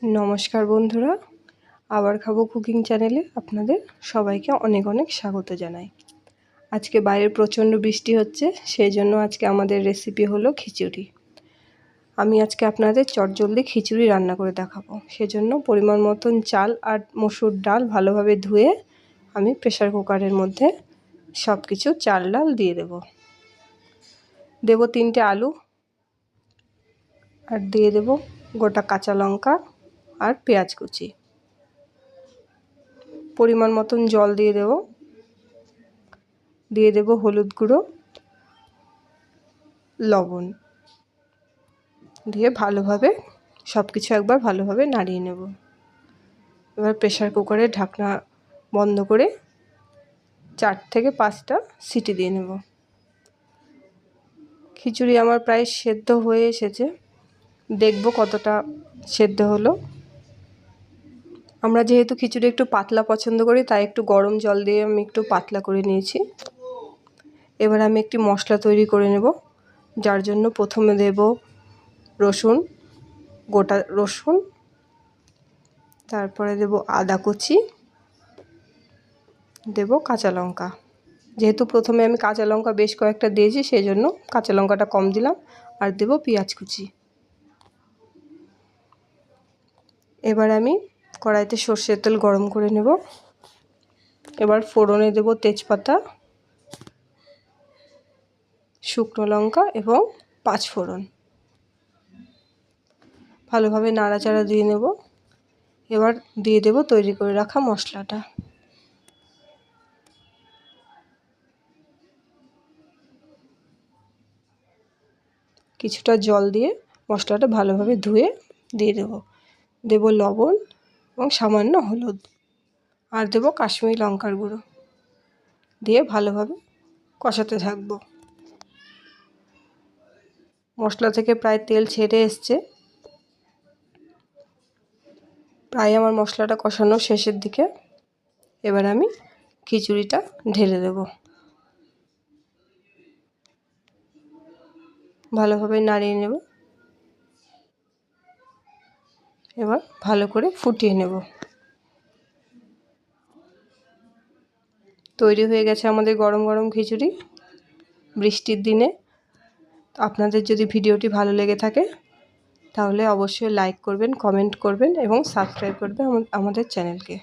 নমস্কার বন্ধুরা, আবার খাবো কুকিং চ্যানেলে আপনাদের সবাইকে অনেক অনেক স্বাগত জানাই। আজকে বাইরে প্রচণ্ড বৃষ্টি হচ্ছে, সেই জন্য আজকে আমাদের রেসিপি হলো খিচুড়ি। আমি আজকে আপনাদের চটজলদি খিচুড়ি রান্না করে দেখাবো। সেজন্য পরিমাণ মতন চাল আর মসুর ডাল ভালোভাবে ধুয়ে আমি প্রেসার কুকারের মধ্যে সব কিছু চাল ডাল দিয়ে দেব 3টে আলু, আর দিয়ে দেব গোটা কাঁচা লঙ্কা আর পেঁয়াজ কুচি। পরিমাণ মতন জল দিয়ে দেব হলুদ গুঁড়ো, লবণ দিয়ে ভালোভাবে সব কিছু একবার ভালোভাবে নাড়িয়ে নেব। এবার প্রেসার কুকারের ঢাকনা বন্ধ করে 4 থেকে 5টা সিটি দিয়ে নেব। খিচুড়ি আমার প্রায় সেদ্ধ হয়ে এসেছে, দেখব কতটা সেদ্ধ হলো। আমরা যেহেতু খিচুড়ি একটু পাতলা পছন্দ করি, তাই একটু গরম জল দিয়ে আমি একটু পাতলা করে নিয়েছি। এবার আমি একটি মশলা তৈরি করে নেব, যার জন্য প্রথমে দেব রসুন, গোটা রসুন, তারপরে দেব আদা কুচি, দেব কাঁচা লঙ্কা। যেহেতু প্রথমে আমি কাঁচা লঙ্কা বেশ কয়েকটা দিয়েছি, সেই জন্য কাঁচা লঙ্কাটা কম দিলাম, আর দেব পেঁয়াজ কুচি। এবার আমি কড়াইতে সর্ষের তেল গরম করে নেব। এবার ফোড়নে দেব তেজপাতা, শুকনো লঙ্কা এবং 5 ফোড়ন। ভালোভাবে নাড়াচাড়া দিয়ে নেব। এবার দিয়ে দেব তৈরি করে রাখা মশলাটা। কিছুটা জল দিয়ে মশলাটা ভালোভাবে ধুয়ে দিয়ে দেব লবণ এবং সামান্য হলুদ, আর দেব কাশ্মীরি লঙ্কার গুঁড়ো, দিয়ে ভালোভাবে কষাতে থাকব। মশলা থেকে প্রায় তেল ছেড়ে এসছে, প্রায় আমার মশলাটা কষানো শেষের দিকে। এবার আমি খিচুড়িটা ঢেলে দেব, ভালোভাবে নাড়িয়ে নেব। এবার ভালো করে ফুটিয়ে নেব। তৈরি হয়ে গেছে আমাদের গরম গরম খিচুড়ি বৃষ্টির দিনে। আপনাদের যদি ভিডিওটি ভালো লেগে থাকে তাহলে অবশ্যই লাইক করবেন, কমেন্ট করবেন এবং সাবস্ক্রাইব করবেন আমাদের চ্যানেলকে।